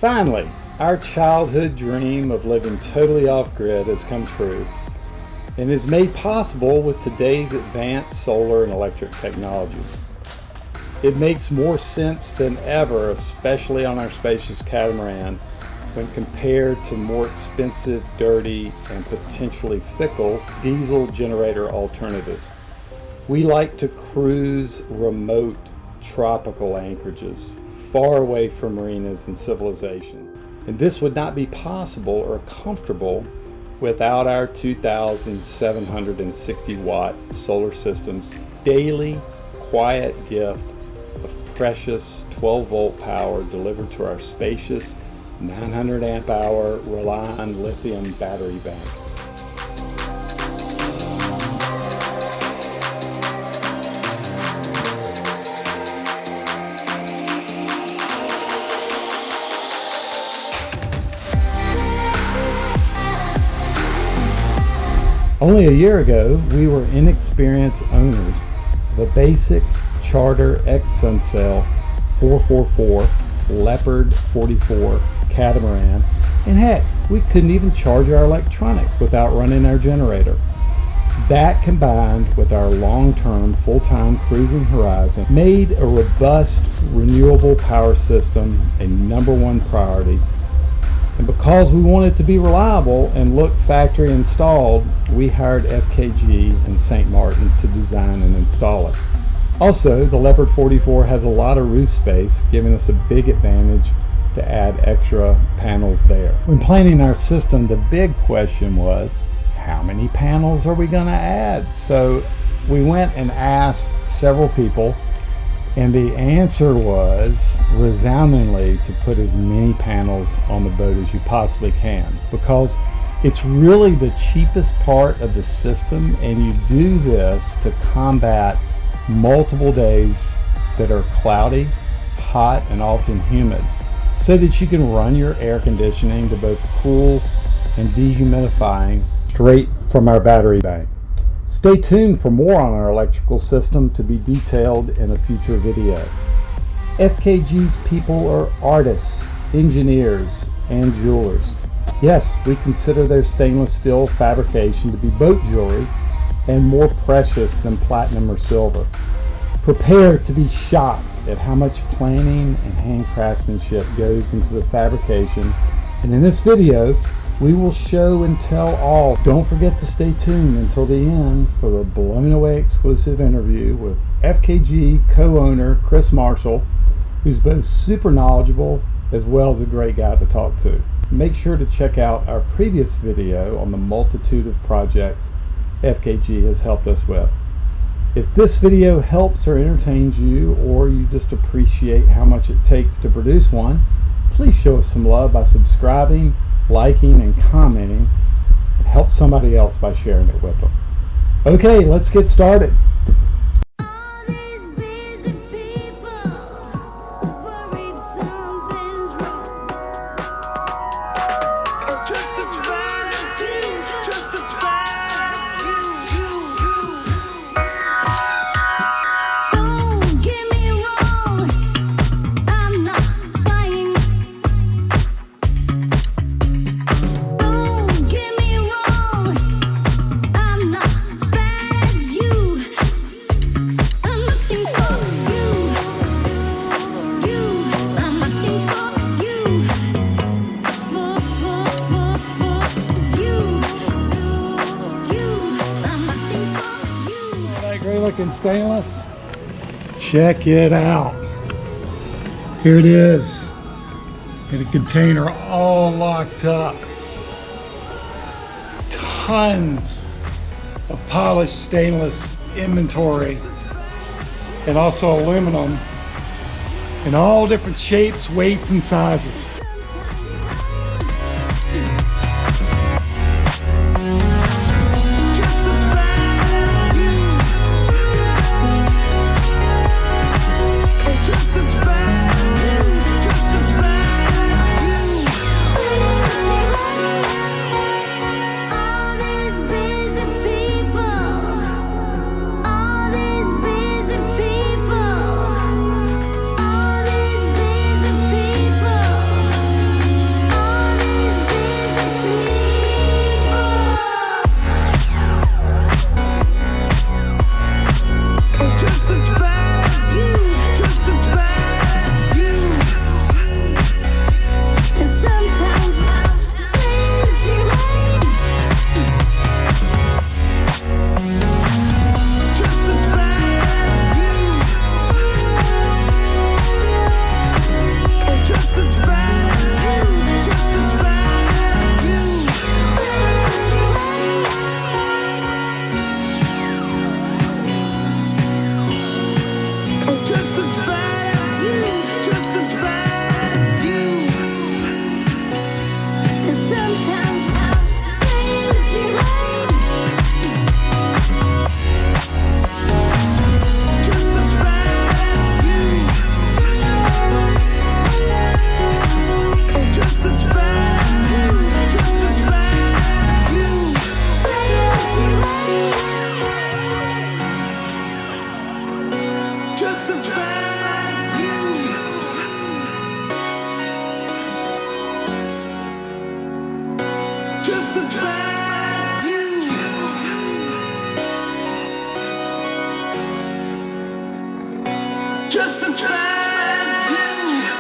Finally, our childhood dream of living totally off-grid has come true and is made possible with today's advanced solar and electric technology. It makes more sense than ever, especially on our spacious catamaran, when compared to more expensive, dirty, and potentially fickle diesel generator alternatives. We like to cruise remote tropical anchorages, far away from marinas and civilization. And this would not be possible or comfortable without our 2,760 watt solar system's daily quiet gift of precious 12 volt power delivered to our spacious 900 amp hour Relion lithium battery bank. Only a year ago, we were inexperienced owners of a basic Charter X Sunsail 444 Leopard 44 catamaran, and heck, we couldn't even charge our electronics without running our generator. That, combined with our long-term full-time cruising horizon, made a robust renewable power system a #1 priority. And because we wanted to be reliable and look factory installed, we hired FKG in St. Maarten to design and install it. Also, the Leopard 44 has a lot of roof space, giving us a big advantage to add extra panels there. When planning our system, the big question was, how many panels are we going to add? So we went and asked several people, and the answer was resoundingly to put as many panels on the boat as you possibly can, because it's really the cheapest part of the system, and you do this to combat multiple days that are cloudy, hot, and often humid, so that you can run your air conditioning to both cool and dehumidifying straight from our battery bank. Stay tuned for more on our electrical system to be detailed in a future video. FKG's people are artists, engineers, and jewelers. Yes, we consider their stainless steel fabrication to be boat jewelry and more precious than platinum or silver. Prepare to be shocked at how much planning and hand craftsmanship goes into the fabrication, and in this video we will show and tell all. Don't forget to stay tuned until the end for the blown away exclusive interview with FKG co-owner Chris Marshall, who's both super knowledgeable as well as a great guy to talk to. Make sure to check out our previous video on the multitude of projects FKG has helped us with. If this video helps or entertains you, or you just appreciate how much it takes to produce one, please show us some love by subscribing, liking, and commenting. It helps somebody else by sharing it with them. Okay, let's get started. Looking stainless, check it out. Here it is in a container, all locked up. Tons of polished stainless inventory, and also aluminum in all different shapes, weights, and sizes. Just as bad as you. Just as bad as you. Just as bad as you.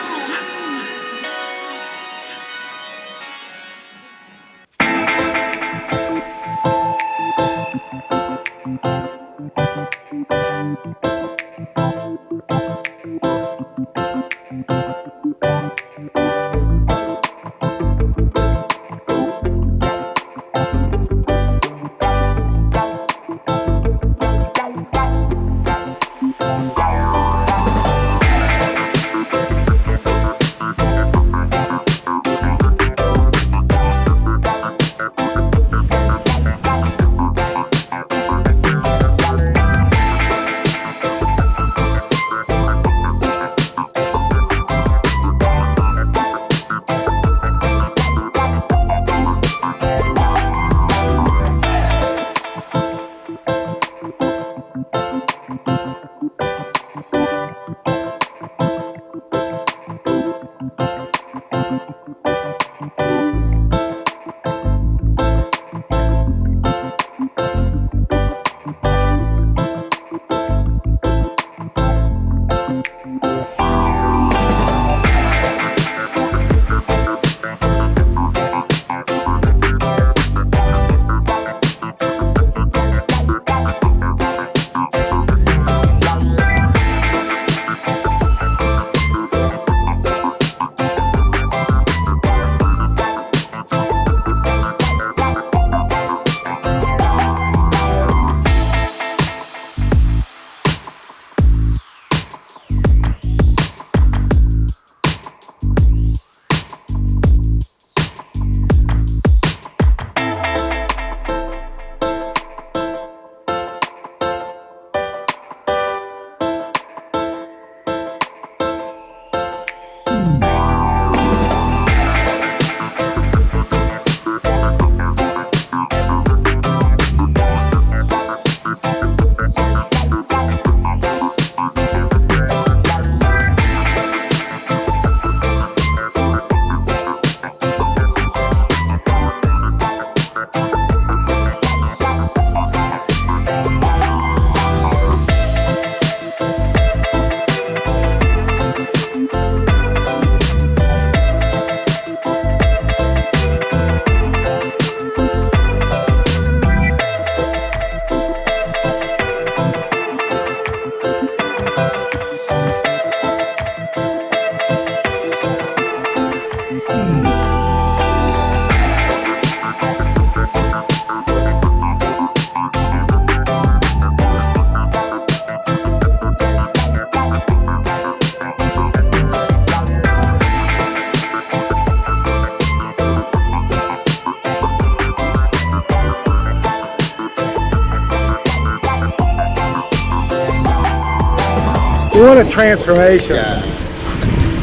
What a transformation. Yeah.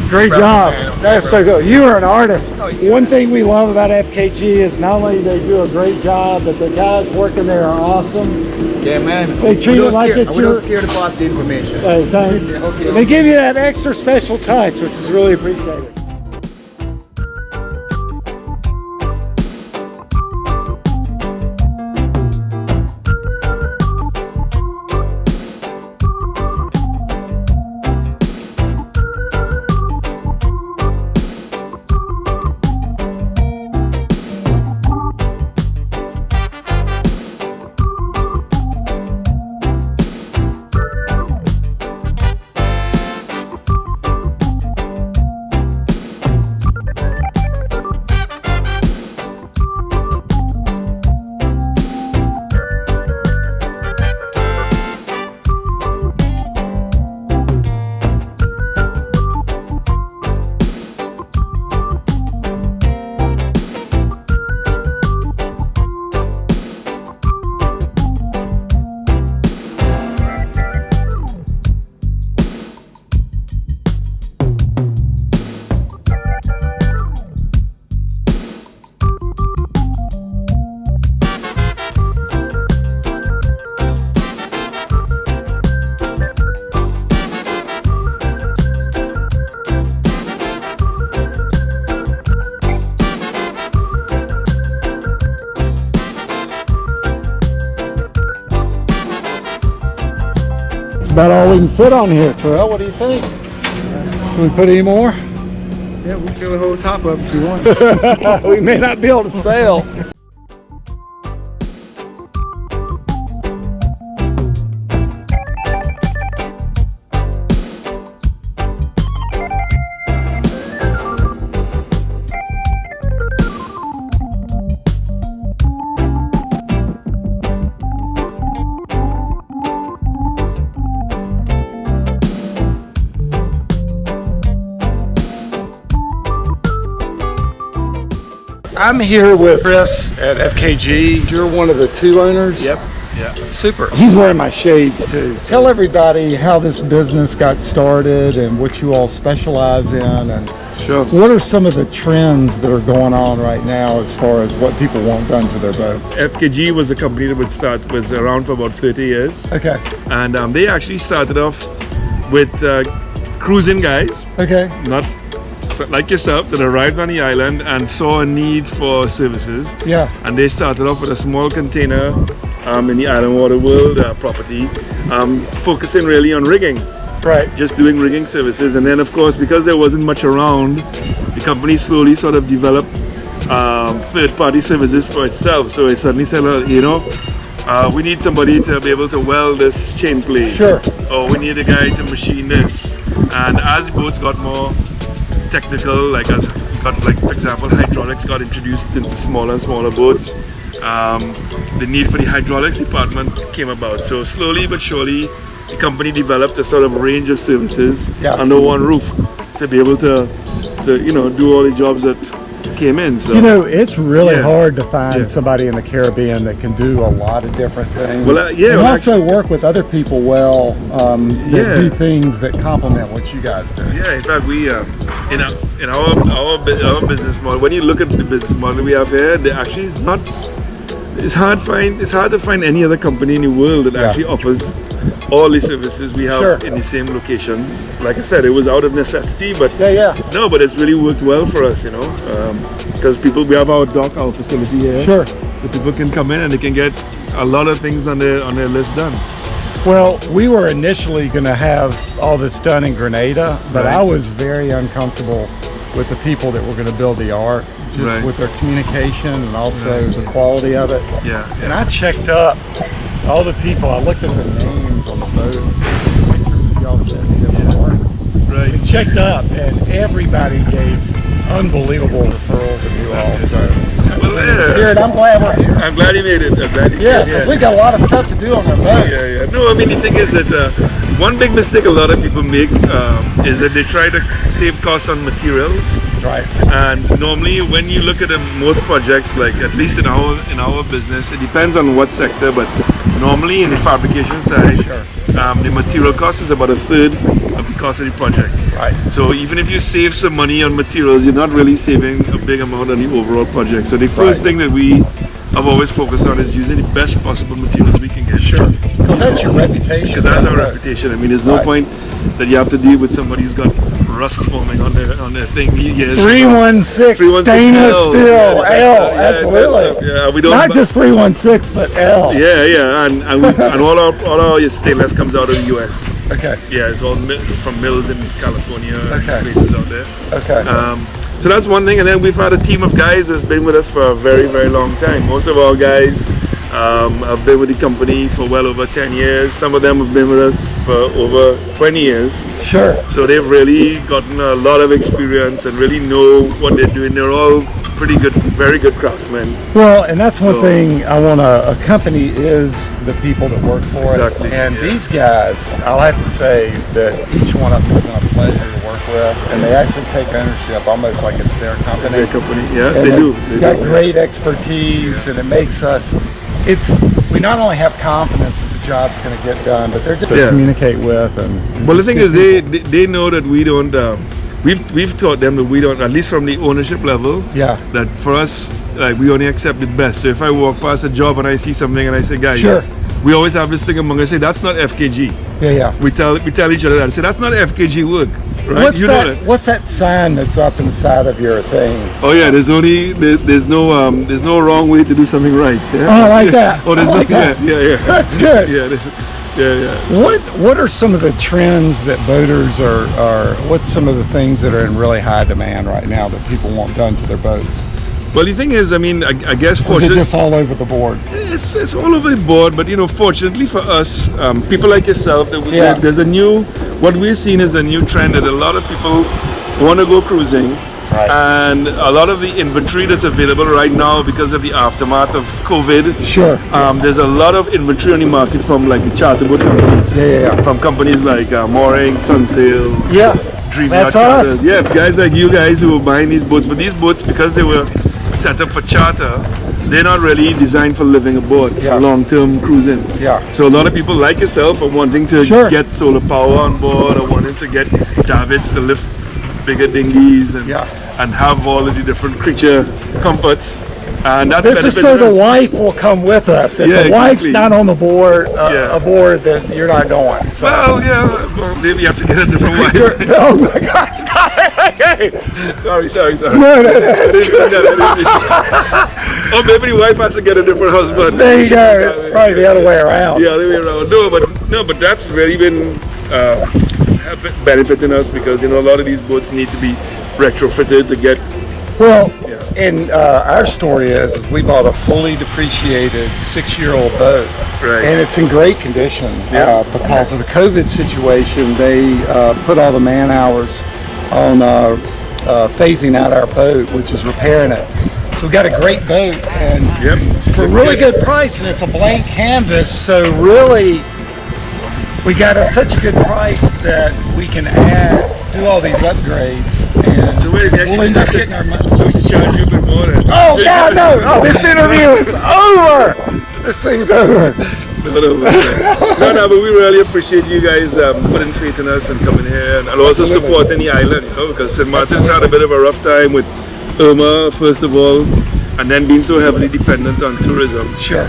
Great job. That's so good. You are an artist. Oh, yeah. One thing we love about FKG is not only they do a great job, but the guys working there are awesome. Yeah, man. They treat it like it's we don't scare to pass the information. Thanks. Okay. They give you that extra special touch, which is really appreciated. about all we can fit on here. Terrell, what do you think? Can we put any more? Yeah, we'll fill the whole top up if you want. We may not be able to sail. I'm here with Chris at FKG. You're one of the two owners? Yep. Yeah. Super. He's wearing my shades too. Tell everybody how this business got started and what you all specialize in, and Sure. what are some of the trends that are going on right now as far as what people want done to their boats? FKG was a company that was around for about 30 years. Okay. And they actually started off with cruising guys, Okay. not like yourself, that arrived on the island and saw a need for services. Yeah. And they started off with a small container in the Island Water World property, focusing really on rigging. Right. Just doing rigging services. And then of course, because there wasn't much around, the company slowly sort of developed third-party services for itself. So it suddenly said, we need somebody to be able to weld this chain plate. Sure. Or we need a guy to machine this. And as the boats got more technical, for example, hydraulics got introduced into smaller and smaller boats, the need for the hydraulics department came about. So slowly but surely, the company developed a sort of range of services under one roof to be able to do all the jobs that came in. So It's really hard to find somebody in the Caribbean that can do a lot of different things. Well, and also work with other people well that do things that complement what you guys do. Yeah, in fact, we in our business model, when you look at the business model we have here, they actually it's hard to find any other company in the world that actually offers all the services we have in the same location. Like I said, it was out of necessity, but no, but it's really worked well for us, because we have our dock, our facility here, so people can come in and they can get a lot of things on their list done. Well, we were initially going to have all this done in Grenada, but I was very uncomfortable with the people that were going to build the art, just with their communication and also the quality of it. And I checked up all the people. I looked at the names on the boats, the pictures that y'all sent me, the arts. And checked up, and everybody gave unbelievable referrals of you all. So, I'm glad we're here. I'm glad you made it. Because we got a lot of stuff to do on our boat. No, I mean, the thing is that one big mistake a lot of people make is that they try to save costs on materials. Right. And normally, when you look at most projects, like at least in our business, it depends on what sector, but normally in the fabrication side, the material cost is about a third of the cost of the project. Right. So even if you save some money on materials, you're not really saving a big amount on the overall project. So the first thing that we have always focused on is using the best possible materials we can get. Because that's your reputation. Because that's our reputation. I mean, there's no point that you have to deal with somebody who's got rust forming on their thing. 316 stainless steel, L, absolutely. We don't not just 316, but L. And all our stainless comes out of the US. Okay. Yeah, it's all from mills in California and places out there. Okay. So that's one thing, and then we've had a team of guys that's been with us for a very, very long time. Most of our guys have been with the company for well over 10 years. Some of them have been with us for over 20 years. Sure. So they've really gotten a lot of experience and really know what they're doing. They're all pretty good, very good craftsmen. Well, and that's one thing I want to, a company is the people that work for it. And these guys, I'll have to say that each one of them has been a pleasure to work with, and they actually take ownership almost like it's their company. Their company, and they do. They've got great expertise, and it makes us, we not only have confidence that the job's going to get done, but they're just to communicate with. And well, the thing is, they know that we don't. We've taught them that we don't, at least from the ownership level. That for us, like, we only accept the best. So if I walk past a job and I see something and I say, guys, we always have this thing among us. Say that's not FKG. We tell each other that. Say that's not FKG work. Right? What's that sign that's up inside of your thing? Oh yeah, there's no wrong way to do something right. Oh, I like that. Oh, there's I like that. Yeah. That's good. What are some of the trends that boaters are? What's some of the things that are in really high demand right now that people want done to their boats? Well, the thing is, I mean, I guess Or is it fortunately, just all over the board? it's all over the board. But you know, fortunately for us, people like yourself, Yeah. there's a new. What we're seeing is a new trend that a lot of people want to go cruising. Right. And a lot of the inventory that's available right now because of the aftermath of COVID. Sure. There's a lot of inventory on the market from like the charter boat companies. Yeah. From companies like Mooring, Sunsail, Yeah. Dream That's Yacht us. Charters. Yeah, guys like you guys who were buying these boats. But these boats, because they were set up for charter, they're not really designed for living aboard, Yeah. for long-term cruising. Yeah. So a lot of people like yourself are wanting to Sure. get solar power on board, or wanting to get davits to lift bigger dinghies and Yeah. and have all of the different creature comforts. And that This is so benefits the us. wife will come with us. If Yeah, the wife's exactly. not on the board, Yeah. aboard, then you're not going. So. Well, yeah, well, maybe you have to get a different wife. Oh my God! Stop it! Sorry. No, I didn't mean that. Or maybe the wife has to get a different husband. There you go. It's probably the other way around. Yeah, the other way around. No, but that's really been benefiting us because you know a lot of these boats need to be retrofitted to get. Well, Yeah. and our story is we bought a fully depreciated 6-year-old boat, Right. and it's in great condition. Yeah. Because of the COVID situation, they put all the man hours on phasing out our boat, which is repairing it. So we got a great boat, and Yep. for a really good price, and it's a blank canvas. So really, we got such a good price that we can do all these upgrades, and So wait, we'll end up getting our money. So we should charge you a bit more then. Oh God, no! Oh, this interview is over. This thing's over. No, but we really appreciate you guys putting faith in us and coming here and also Absolutely. supporting the island, you know, because St. Martin's had a bit of a rough time with Irma, first of all, and then being so heavily dependent on tourism. Sure.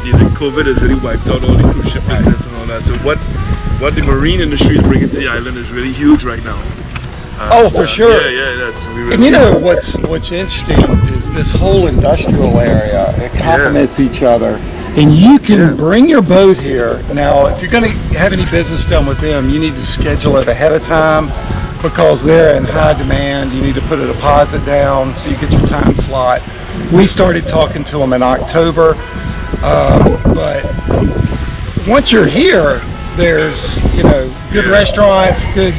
You know, COVID has really wiped out all the cruise ship business and all that. So what the marine industry is bringing to the island is really huge right now. Oh, for sure. Yeah, that's really. And you know what's interesting is this whole industrial area. It complements each other, and you can bring your boat here. Now, if you're going to have any business done with them, you need to schedule it ahead of time because they're in high demand. You need to put a deposit down so you get your time slot. We started talking to them in October, but once you're here, there's good restaurants, good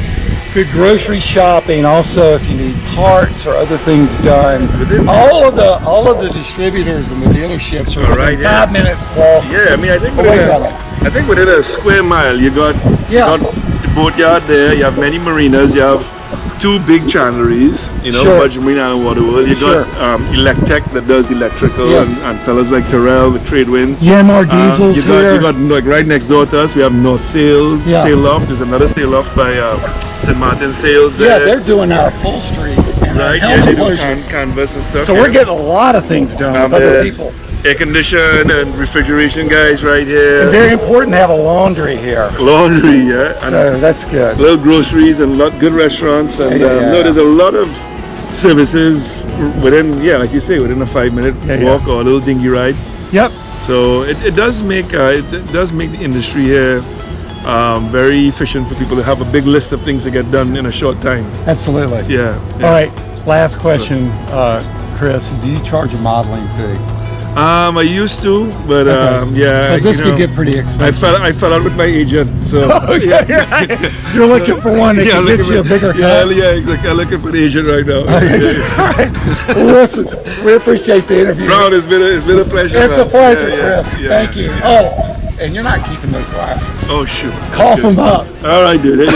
grocery shopping. Also, if you need parts or other things done, all of the distributors and the dealerships are within 5-minute walk. Yeah, I mean, I think within a square mile, you got the boatyard there. You have many marinas. You have 2 big chandleries. You know, Sure. Budge Marina and Waterworld. You got Electech that does electrical, Yes. and fellas like Terrell with Tradewind. Yanmar Diesel's here. You got like right next door to us. We have North Sails, Yeah. Sail Loft. There's another Sail Loft by St. Martin Sails there. Yeah, they're doing our upholstery and our right. Yeah, helmet they do closures. canvas and stuff. So we're getting a lot of things done with other there's people. air condition and refrigeration guys right here. And very important to have a laundry here. Laundry, yeah. And So that's good. little groceries and good restaurants, and no, there's a lot of services within, like you say, within a 5-minute walk or a little dinghy ride. Yep. So it does make the industry here very efficient for people to have a big list of things to get done in a short time. Absolutely. Yeah. All right. Last question, Chris. Do you charge a modeling fee? I used to, but Because this could get pretty expensive. I fell out with my agent, so You're looking for one that can get you a bigger cut. I'm looking for the agent right now. All right. Well, listen, we appreciate the interview. Ron, it's been a pleasure. It's a man. pleasure, Yeah, Chris. yeah, Thank you. yeah. Oh, and you're not keeping those glasses. Oh shoot. Cough Okay. them up. All right, dude.